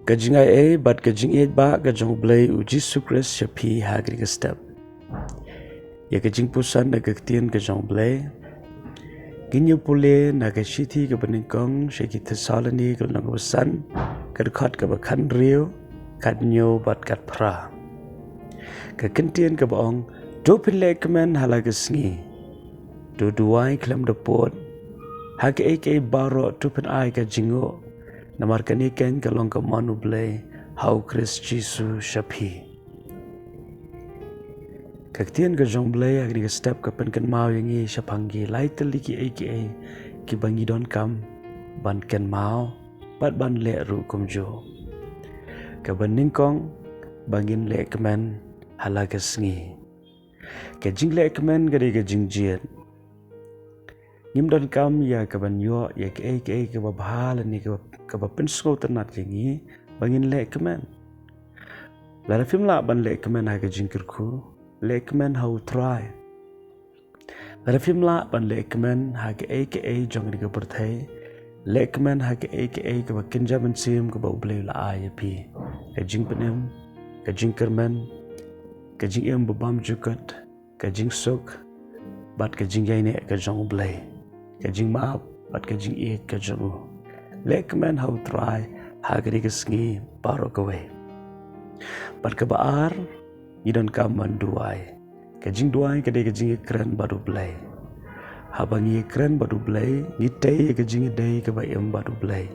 Kajing ai bat kajing et ba kajong blei u Jesu Christ shapi hagri ke step. Ya jingpuson na ktien kajong blei. Ginyu pule na kashiti ke beningkong shaki Thessaloni ke nang besan kadkhat ke bakan riu kadnyo bat kat pra. Ke kentien ke baong do pile kemen halagesngi. Do duai klam depot. Hake eke baro tu pen ai ka jingo. Namar kaniken kalong ke manu blei hau Christ Jesu shapi. Ktien ke jong blei agni ke step ke pen ken mau yangi shapangi lai teli ki eke ki bangi don kam ban ken mau bat ban le ru kumjo. Ke beningkong bangin le kemen halagesngi. Ke jing le kemen gade ke jing jiet. Ngim don kam ya ke ban yo ya ke babhal ni ke pensko tenat yangi bangin le kemen. Lara film la ban le kemen ha ke jing kirku le kemen how try. Lara film la ban le kemen ha ke jong ni ke perthai le kemen ha ke ke bakin jaman sim ke bau blei la ai pi. Ke jing penem ke jing kermen ke jing em babam jukat ke jing sok bat ke jing yai ne ke jong blei. Ke jing maap bat ke jing et ke jong le kemen how try ha ke sngi baro ke we. Bat ke baar idon kam man duai. Ke jing duai ke jing keren badu blei. Habangi keren badu blei ngitei ke jing dei ke bayem badu blei.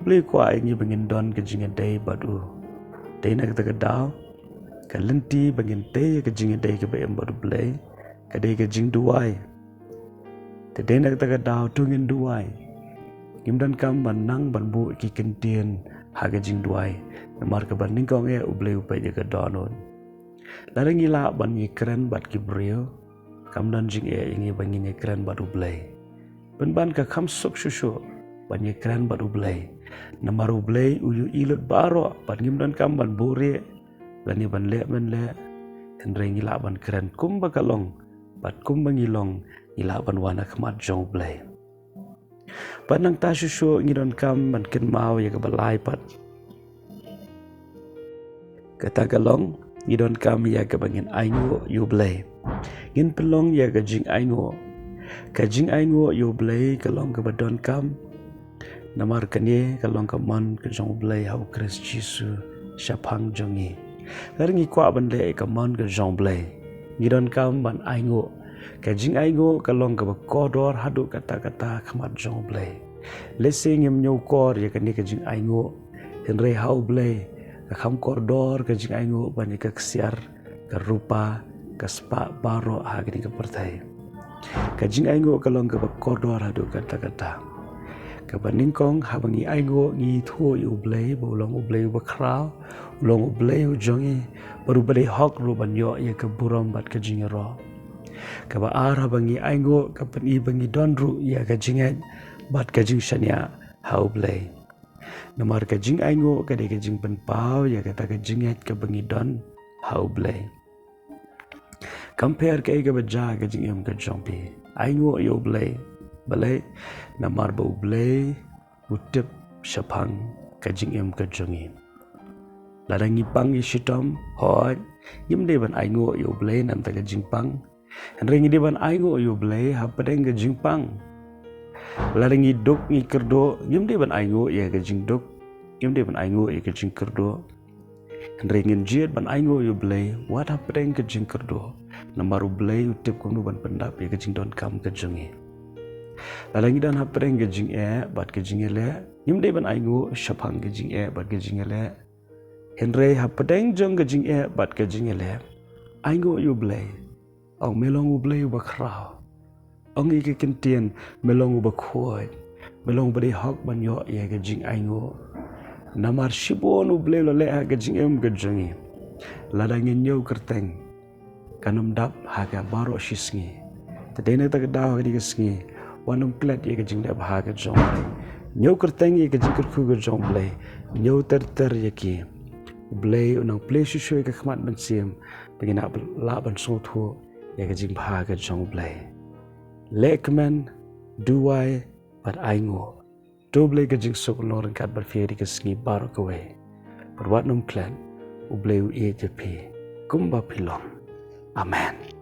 Blei kwa ngi bangin don ke jing dei badu. Dei nak ke daw ke lenti bangin dei ke jing dei ke bayem badu blei. Ke dei ke jing duai. Te dei nak ke daw tungin duai. Ngimdan kam banang banbu ki kentien ha ke jing duai. Namar ke ban ningkong u blei upai ke donon. Larang ila ban ngi keren bat ki brio. Kam dan jing ingi bangin ngi keren badu blei. Ban ke kam sok shushu ban ngi keren badu blei. Namar u blei uyu ilut baro ban ngimdan kam ban bore. Lani ban le men le. Henre ngila ban keren kum bakalong. Bat kum bangilong ila ban wana kemat jong blei. Panang ta shushu ngidon kam ban ken mau ya ke balai pat. Kata galong ngidon kam ya ke bangin aingo U Blei. Ngin pelong ya ke jing aingo. Ke jing aingo U Blei kalong ke badon kam. Namar kanye kalong ke man ke jong blei hau Christ Jesu syapang jongi. Laringi kwa ban le ke man ke jong blei. Ngidon kam ban aingo. Ke jing aingo kalong ke bakodor hadu kata-kata kemat jong blei. Lese ngim nyau kor ya ke jing aingo. Henre hau blei. Ke kham kordor ke jing aingo ban ke ksiar ke rupa ke spa baro ha ke pertai. Ke jing aingo kalong ke bakodor hadu kata-kata. Ke baningkong habangi aingo ngi thu U Blei bolong U Blei bakrau ulong U Blei jongi baru bade hok ru ban yo ya ke buram bat ke jing ro. Ke baar habangi aingo ke peni bangi donru ya ke jinget bat ke jing shania hau blei. Namar ke jing aingo ke de ke jing penpau ya ke ta ke jinget ke bangi don hau blei. Compare ke baja ke jing em ke jongpi. Aingo U Blei balai namar ba U Blei utip syapang ke jing em ke jongi. Ladangi pang ishitom hoi yim de ban aingo U Blei nam ta ke jing pang. Henrengi de ban aingo U Blei hapadeng ke jing pang. Ladangi duk ngi kerdo yim de ban aingo ya ke jing duk. Yim de ban aingo ya ke jing kerdo. Henrengi jiet ban aingo U Blei wat hapadeng ke jing kerdo. Namar U Blei utip kumnu ban pendap ya ke jing don kam ke jongi. Ladangi dan hapadeng ke jing bat ke jing ele. Yim de ban aingo syapang ke jing bat ke jing ele. Henry hapadeng jong ke jing bat ke jing ele. Aingo U Blei. Ong melong U Blei bakrau. Ong ke kentien melong U bakhuai. Melong bade hok ban yo ya ke jing aingo. Namar shibon U Blei lo le ha ke jing em ke jongi. Ladangi nyau kerteng. Kanum dap ha ke baro shisngi. Tadena ta ke daw ke sngi. Wanum klet ya ke jing dap ha ke jong blei. Nyau kerteng ya ke jing kerku ke jong blei. Nyau ter ya ki. Blei unang play shushu ke khmat ban sim. Pengina la ban sothu ya ke jing bha ke jong blei. Lekmen duai bat aingo. Do blei ke jing sok lor kat bar fieri ke sngi baro ke we. perwat num klan, U Blei U je pi, kum ba pilom. Amen.